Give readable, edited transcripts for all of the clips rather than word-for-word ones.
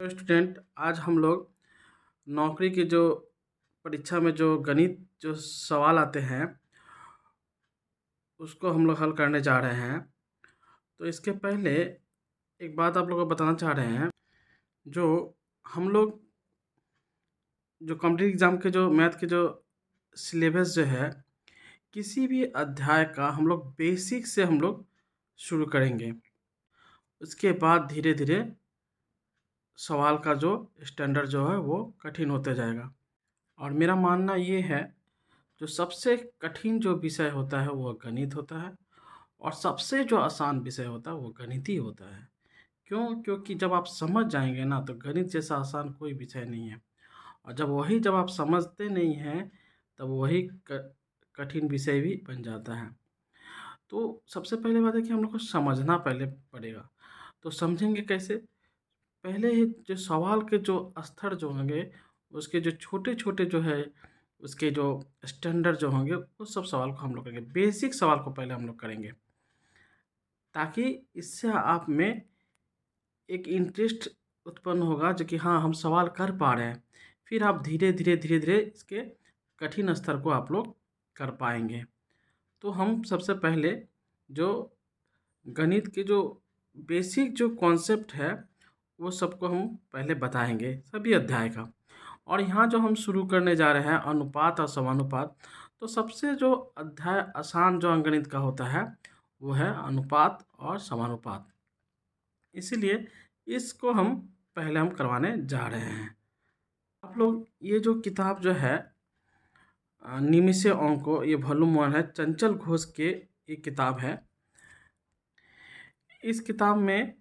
तो स्टूडेंट, आज हम लोग नौकरी की जो परीक्षा में जो गणित जो सवाल आते हैं उसको हम लोग हल करने जा रहे हैं। तो इसके पहले एक बात आप लोगों को बताना चाह रहे हैं। जो हम लोग जो कॉम्पिटिटिव एग्ज़ाम के जो मैथ के जो सिलेबस जो है, किसी भी अध्याय का हम लोग बेसिक से हम लोग शुरू करेंगे। उसके बाद धीरे धीरे सवाल का जो स्टैंडर्ड जो है वो कठिन होते जाएगा। और मेरा मानना ये है, जो सबसे कठिन जो विषय होता है वो गणित होता है और सबसे जो आसान विषय होता है वो गणित ही होता है। क्यों? क्योंकि जब आप समझ जाएँगे ना तो गणित जैसा आसान कोई विषय नहीं है। और जब आप समझते नहीं हैं तब वही कठिन विषय भी बन जाता है। तो सबसे पहले बात है कि हम लोग को समझना पहले पड़ेगा। तो समझेंगे कैसे? पहले ही जो सवाल के जो स्तर जो होंगे, उसके जो छोटे-छोटे जो है, उसके जो स्टैंडर्ड जो होंगे, उस सब सवाल को हम लोग करेंगे। बेसिक सवाल को पहले हम लोग करेंगे, ताकि इससे आप में एक इंटरेस्ट उत्पन्न होगा जो कि हाँ, हम सवाल कर पा रहे हैं। फिर आप धीरे-धीरे इसके कठिन स्तर को आप लोग कर पाएँगे। तो हम सबसे पहले जो गणित के जो बेसिक जो कॉन्सेप्ट है, वो सबको हम पहले बताएँगे, सभी अध्याय का। और यहाँ जो हम शुरू करने जा रहे हैं अनुपात और समानुपात, तो सबसे जो अध्याय आसान जो अंकगणित का होता है, वो है अनुपात और समानुपात। इसीलिए इसको हम पहले हम करवाने जा रहे हैं। आप लोग ये जो किताब जो है निमिषे अंको, ये वॉल्यूम 1 है, चंचल घोष के ये किताब है। इस किताब में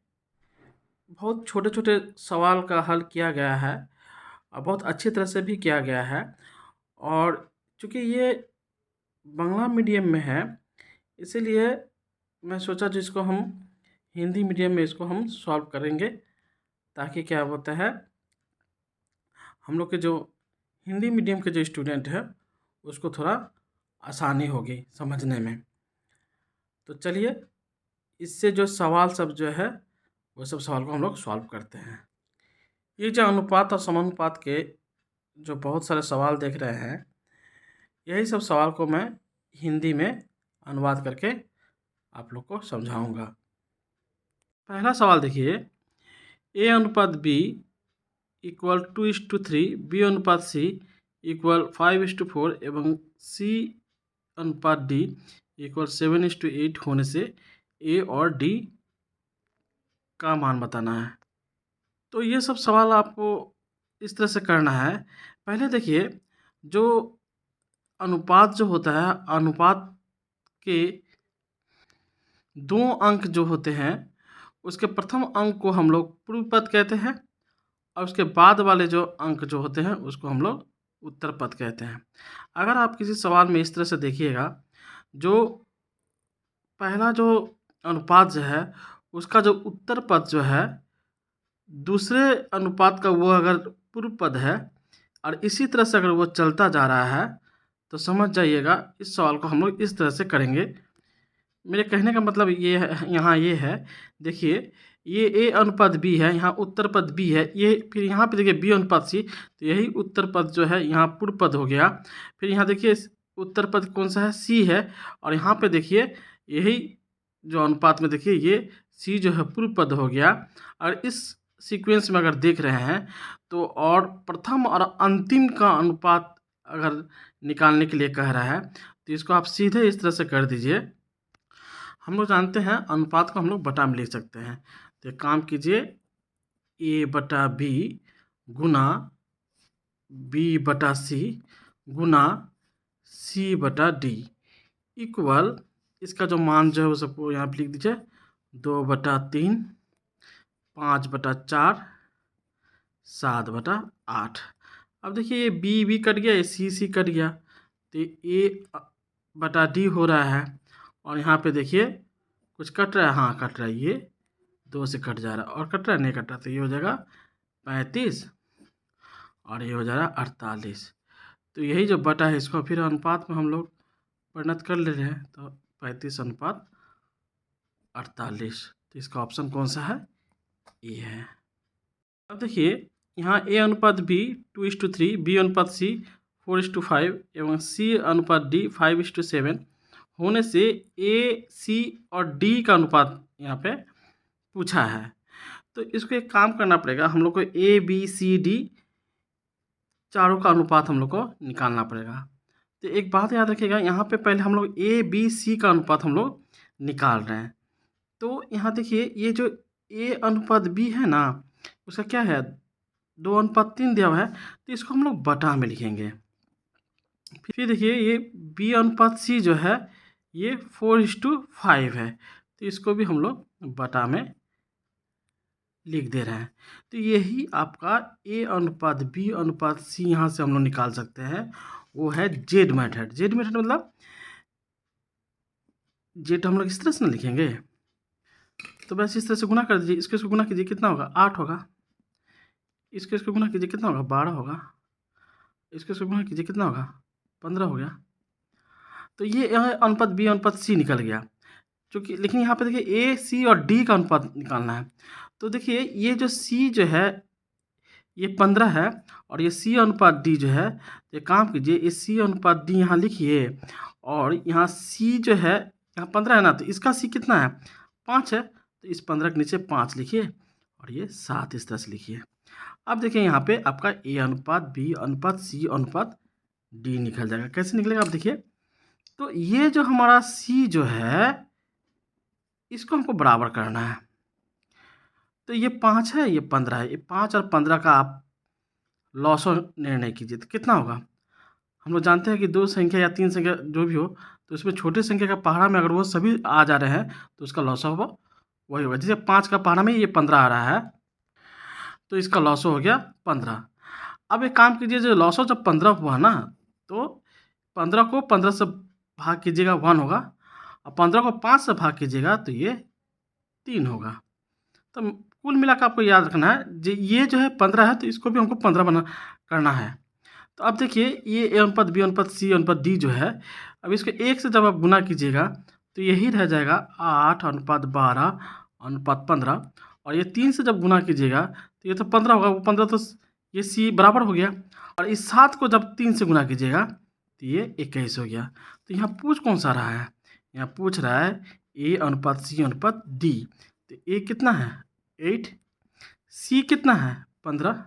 बहुत छोटे-छोटे सवाल का हल किया गया है और बहुत अच्छी तरह से भी किया गया है। और चूँकि ये बांग्ला मीडियम में है, इसीलिए मैं सोचा जिसको हम हिंदी मीडियम में इसको हम सॉल्व करेंगे, ताकि क्या होता है, हम लोग के जो हिंदी मीडियम के जो स्टूडेंट है उसको थोड़ा आसानी होगी समझने में। तो चलिए, इससे जो सवाल सब जो है वो सब सवाल को हम लोग सॉल्व करते हैं। ये जो अनुपात और समानुपात के जो बहुत सारे सवाल देख रहे हैं, यही सब सवाल को मैं हिंदी में अनुवाद करके आप लोग को समझाऊंगा। पहला सवाल देखिए, ए अनुपात बी इक्वल 2:3, बी अनुपात सी इक्वल 5:4 एवं सी अनुपात डी इक्वल 7:8 होने से ए और डी का मान बताना है। तो ये सब सवाल आपको इस तरह से करना है। पहले देखिए, जो अनुपात जो होता है, अनुपात के 2 अंक जो होते हैं, उसके प्रथम अंक को हम लोग पूर्व पद कहते हैं और उसके बाद वाले जो अंक जो होते हैं उसको हम लोग उत्तर पद कहते हैं। अगर आप किसी सवाल में इस तरह से देखिएगा, जो पहला जो अनुपात जो है उसका जो उत्तर पद जो है, दूसरे अनुपात का वो अगर पूर्व पद है और इसी तरह से अगर वो चलता जा रहा है, तो समझ जाइएगा इस सवाल को हम लोग इस तरह से करेंगे। मेरे कहने का मतलब ये है, यहाँ ये है, देखिए, ये ए अनुपात बी है, यहाँ उत्तर पद बी है, ये फिर यहाँ पे देखिए बी अनुपात सी, तो यही उत्तर पद जो है यहाँ पूर्व पद हो गया। फिर यहाँ देखिए उत्तर पद कौन सा है, सी है, और यहाँ पे देखिए यही जो अनुपात में देखिए ये सी जो है पूर्व पद हो गया। और इस सीक्वेंस में अगर देख रहे हैं तो, और प्रथम और अंतिम का अनुपात अगर निकालने के लिए कह रहा है, तो इसको आप सीधे इस तरह से कर दीजिए। हम लोग जानते हैं अनुपात को हम लोग बटा में लिख सकते हैं, तो एक काम कीजिए, ए बटा बी गुना बी बटा सी गुना सी बटा डी इक्वल, इसका जो मान जो है वो सबको यहाँ पे लिख दीजिए, 2/3, 5/4, 7/8। अब देखिए ये बी कट गया, ये सी कट गया, तो ए बटा डी हो रहा है। और यहाँ पे देखिए कुछ कट रहा है, हाँ कट रहा है, ये 2 से कट जा रहा है, और कट रहा है नहीं कट रहा, तो ये हो जाएगा 35 और ये हो जाएगा 48। तो यही जो बटा है इसको फिर अनुपात में हम लोग परिणत कर ले रहे हैं, तो 35/48। तो इसका ऑप्शन कौन सा है? ये है। अब देखिए यहाँ ए अनुपात बी 2:3, बी अनुपात सी 4:5 एवं सी अनुपात डी 5:7 होने से ए, सी और डी का अनुपात यहाँ पे पूछा है। तो इसको एक काम करना पड़ेगा, हम लोग को ए, बी, सी, डी चारों का अनुपात हम लोग को निकालना पड़ेगा। तो एक बात याद रखिएगा, यहाँ पे पहले हम लोग ए, बी, सी का अनुपात हम लोग निकाल रहे हैं। तो यहाँ देखिए ये जो ए अनुपात बी है ना, उसका क्या है 2:3 दिया हुआ है, तो इसको हम लोग बटा में लिखेंगे। फिर देखिए ये बी अनुपात सी जो है ये 4:5 है, तो इसको भी हम लोग बटा में लिख दे रहे हैं। तो यही आपका ए अनुपात बी अनुपात सी यहाँ से हम लोग निकाल सकते हैं, वो है जेड मेथड। जेड मेथड मतलब जेड हम लोग इस तरह से ना लिखेंगे, तो बस इस तरह से गुना कर दीजिए, इसको गुना कीजिए कितना होगा 8 होगा, इसको गुना कीजिए कितना होगा 12 होगा, इसको गुना कीजिए कितना होगा 15 हो गया। तो ये अनुपात बी अनुपात सी निकल गया, क्योंकि लेकिन यहाँ पे देखिए ए, सी और डी का अनुपात निकालना है। तो देखिए ये जो सी जो है ये 15 है, और ये सी अनुपात डी जो है, ये काम कीजिए ये सी अनुपात डी यहाँ लिखिए, और यहाँ सी जो है यहाँ 15 है ना, तो इसका सी कितना है 5 है, तो इस 15 के नीचे 5 लिखिए, और ये 7 इस तरह से लिखिए। अब देखिए यहाँ पे आपका ए अनुपात बी अनुपात सी अनुपात डी निकल जाएगा। कैसे निकलेगा आप देखिए, तो ये जो हमारा सी जो है इसको हमको बराबर करना है। तो ये 5 है, ये 15 है, ये 5 और 15 का आप लॉसो निर्णय कीजिए, तो कितना होगा। हम लोग जानते हैं कि 2 संख्या या 3 संख्या जो भी हो, तो उसमें छोटे संख्या का पहाड़ा में अगर वो सभी आ जा रहे हैं तो उसका लॉसो होगा वही होगा। जैसे 5 का पहाड़ा में ये 15 आ रहा है, तो इसका लॉसो हो गया 15। अब एक काम कीजिए, जो लॉसो जब 15 हुआ ना, तो 15 को 15 से भाग कीजिएगा 1 होगा, और 15 को 5 से भाग कीजिएगा तो ये 3 होगा। तो कुल मिलाकर आपको याद रखना है, ये जो है 15 है, तो इसको भी हमको 15 बना करना है। तो अब देखिए ये ए अनुपात बी अनुपात सी अनुपात डी जो है, अब इसको 1 से जब आप गुना कीजिएगा तो यही रह जाएगा 8 अनुपात 12 अनुपात 15, और ये 3 से जब गुना कीजिएगा तो ये तो 15 होगा, वो 15 तो ये सी बराबर हो गया, और इस 7 को जब 3 से गुना कीजिएगा तो ये 21 हो गया। तो यहाँ पूछ कौन सा रहा है, यहाँ पूछ रहा है ए अनुपात सी अनुपात डी। तो ए कितना है 8, सी कितना है 15,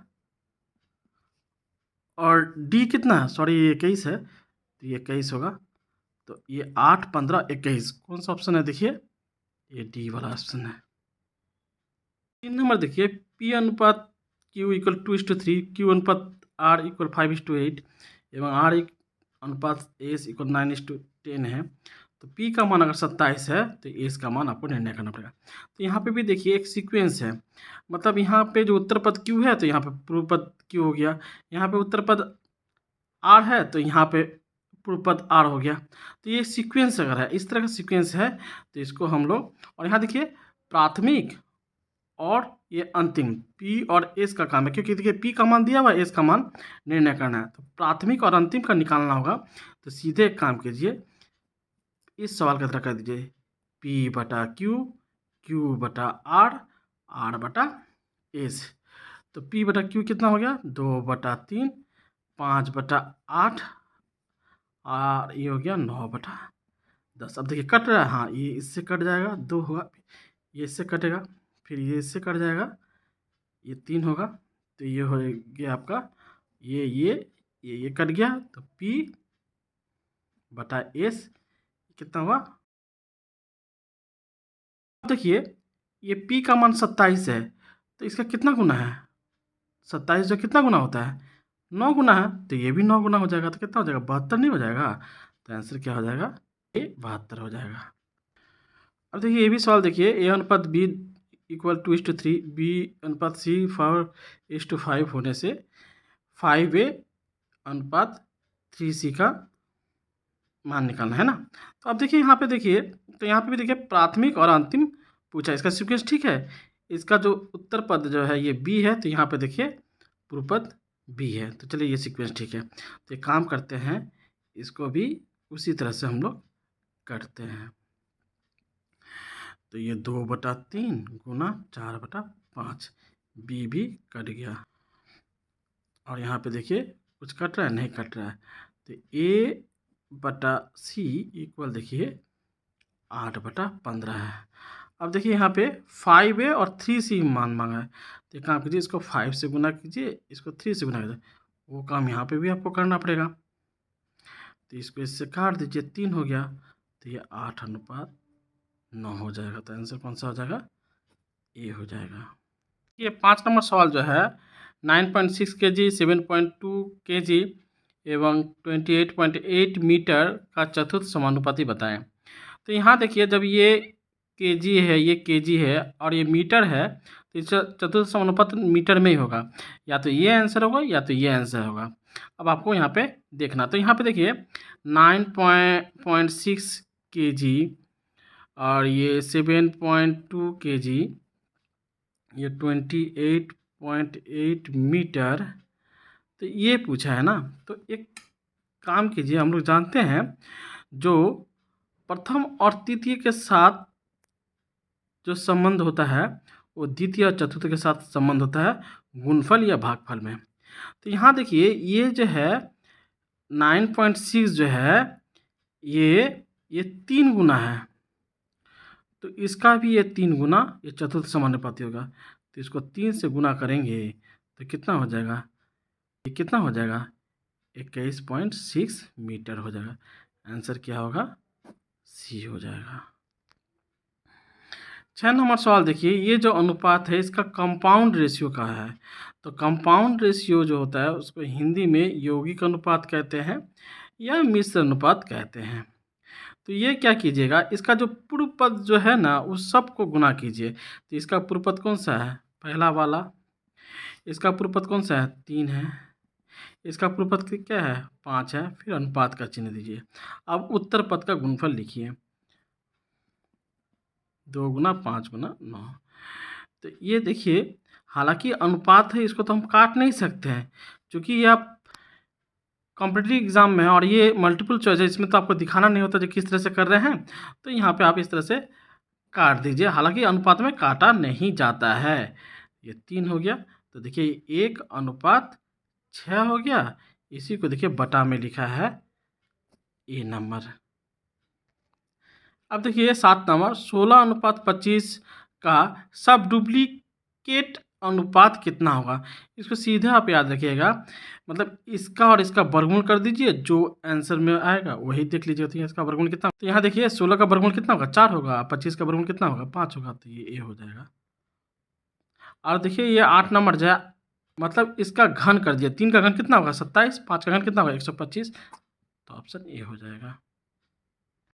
और डी कितना है, सॉरी ये 21 है, तो ये 21 होगा। तो ये 8, 15, 21 कौन सा ऑप्शन है देखिए, ये डी वाला ऑप्शन है। 3 नंबर देखिए पी अनुपात क्यू इक्वल 2:3, क्यू अनुपात आर इक्वल 5:8 एवं आर अनुपात एस इक्वल 9:10 है। तो पी का मान अगर 27 है तो एस का मान आपको निर्णय करना पड़ेगा। तो यहाँ पे भी देखिए एक सीक्वेंस है, मतलब यहाँ पे जो उत्तर पद क्यू है तो यहाँ पे पूर्व पद क्यू हो गया, यहाँ पे उत्तर पद आर है तो यहाँ पे पूर्व पद आर हो गया। तो ये सीक्वेंस अगर है, इस तरह का सीक्वेंस है, तो इसको हम लोग, और यहाँ देखिए प्राथमिक और ये अंतिम पी और एस का काम है, क्योंकि देखिए पी का मान दिया हुआ है, एस का मान निर्णय करना है, तो प्राथमिक और अंतिम का निकालना होगा। तो सीधे एक काम कीजिए, इस सवाल का तरह कर दीजिए पी बटा क्यू, क्यू बटा आर, आर बटा एस। तो पी बटा क्यू कितना हो गया 2/3, 5/8, और ये हो गया 9/10। अब देखिए कट रहा है, हाँ ये इससे कट जाएगा 2 होगा, ये इससे कटेगा, फिर ये इससे कट जाएगा, ये 3 होगा, तो ये हो गया आपका ये कट गया, तो P बटा S कितना हुआ। अब देखिए ये P का मान 27 है, तो इसका कितना गुना है 27 जो कितना गुना होता है 9 गुना है, तो ये भी 9 गुना हो जाएगा, तो कितना हो जाएगा 72 नहीं हो जाएगा। तो आंसर क्या हो जाएगा ये 72 हो जाएगा। अब देखिए ये भी सवाल देखिए, ए अनुपात बी इक्वल 2:3, बी अनुपात सी 4:5 होने से 5A अनुपात 3C का मान निकालना है ना। तो अब देखिए यहाँ पे देखिए, तो यहाँ पे भी देखिए प्राथमिक और अंतिम पूछा, इसका सीक्वेंस ठीक है, इसका जो उत्तर पद जो है ये बी है, तो यहाँ पे देखिए पूर्व पद बी है, तो चलिए ये सीक्वेंस ठीक है। तो एक काम करते हैं, इसको भी उसी तरह से हम लोग करते हैं। तो ये 2/3 गुना 4/5, बी भी कट गया। और यहाँ पे देखिए कुछ कट रहा है, नहीं कट रहा है। तो ए बटा सी इक्वल देखिए 8/15 है। अब देखिए यहाँ पे 5a और 3c मान मांगा है, तो एक काम कीजिए, इसको 5 से गुना कीजिए, इसको 3 से गुना कीजिए। वो काम यहाँ पे भी आपको करना पड़ेगा। तो इसको इससे काट दीजिए, 3 हो गया, तो ये 8:9 हो जाएगा। तो आंसर कौन सा हो जाएगा? ए हो जाएगा। ये 5 नंबर सवाल जो है 9.6 kg, 7.2 kg एवं 28.8 मीटर का चतुर्थ समानुपाती बताएं। तो यहाँ देखिए, जब ये केजी है, ये केजी है और ये मीटर है, तो इसका चतुर्थ समानुपात मीटर में ही होगा। या तो ये आंसर होगा या तो ये आंसर होगा। अब आपको यहाँ पे देखना, तो यहाँ पे देखिए 9.6 kg और ये 7.2 kg, ये 28.8 मीटर, तो ये पूछा है ना। तो एक काम कीजिए, हम लोग जानते हैं जो प्रथम और तृतीय के साथ जो संबंध होता है वो द्वितीय और चतुर्थ के साथ संबंध होता है गुणनफल या भागफल में। तो यहाँ देखिए ये जो है 9.6 जो है ये 3 गुना है, तो इसका भी ये 3 गुना ये चतुर्थ समानुपाती होगा। तो इसको 3 से गुना करेंगे तो कितना हो जाएगा? ये कितना हो जाएगा? 21.6 मीटर हो जाएगा। आंसर क्या होगा? सी हो जाएगा। 6 नंबर सवाल देखिए, ये जो अनुपात है इसका कंपाउंड रेशियो का है। तो कंपाउंड रेशियो जो होता है उसको हिंदी में यौगिक अनुपात कहते हैं या मिश्र अनुपात कहते हैं। तो ये क्या कीजिएगा, इसका जो पूर्व पद जो है ना उस सब को गुना कीजिए। तो इसका पूर्व पद कौन सा है? पहला वाला। इसका पूर्व पद कौन सा है? 3 है। इसका पूर्व पद क्या है? 5 है। फिर अनुपात का चिन्ह दीजिए। अब उत्तर पद का गुणनफल लिखिए, 2 गुना 5 गुना 9। तो ये देखिए, हालांकि अनुपात है, इसको तो हम काट नहीं सकते हैं क्योंकि ये आप कॉम्पिटिटिव एग्जाम में है और ये मल्टीपल चॉइस है, इसमें तो आपको दिखाना नहीं होता जो किस तरह से कर रहे हैं। तो यहाँ पे आप इस तरह से काट दीजिए, हालांकि अनुपात में काटा नहीं जाता है। ये 3 हो गया, तो देखिए 1:6 हो गया। इसी को देखिए बटा में लिखा है ए नंबर। अब देखिए 7 नंबर, 16:25 का सब डुप्लीकेट अनुपात कितना होगा? इसको सीधे आप याद रखिएगा, मतलब इसका और इसका वर्गमूल कर दीजिए, जो आंसर में आएगा वही देख लीजिए। तो इसका वर्गमूल कितना? तो यहाँ देखिए 16 का वर्गमूल कितना होगा? 4 होगा। 25 का वर्गमूल कितना होगा? 5 होगा। तो ये ए हो जाएगा। और देखिए ये 8 नंबर जो है, मतलब इसका घन कर दिया। 3 का घन कितना होगा? 27। 5 का घन कितना होगा? 125। तो ऑप्शन ए हो जाएगा।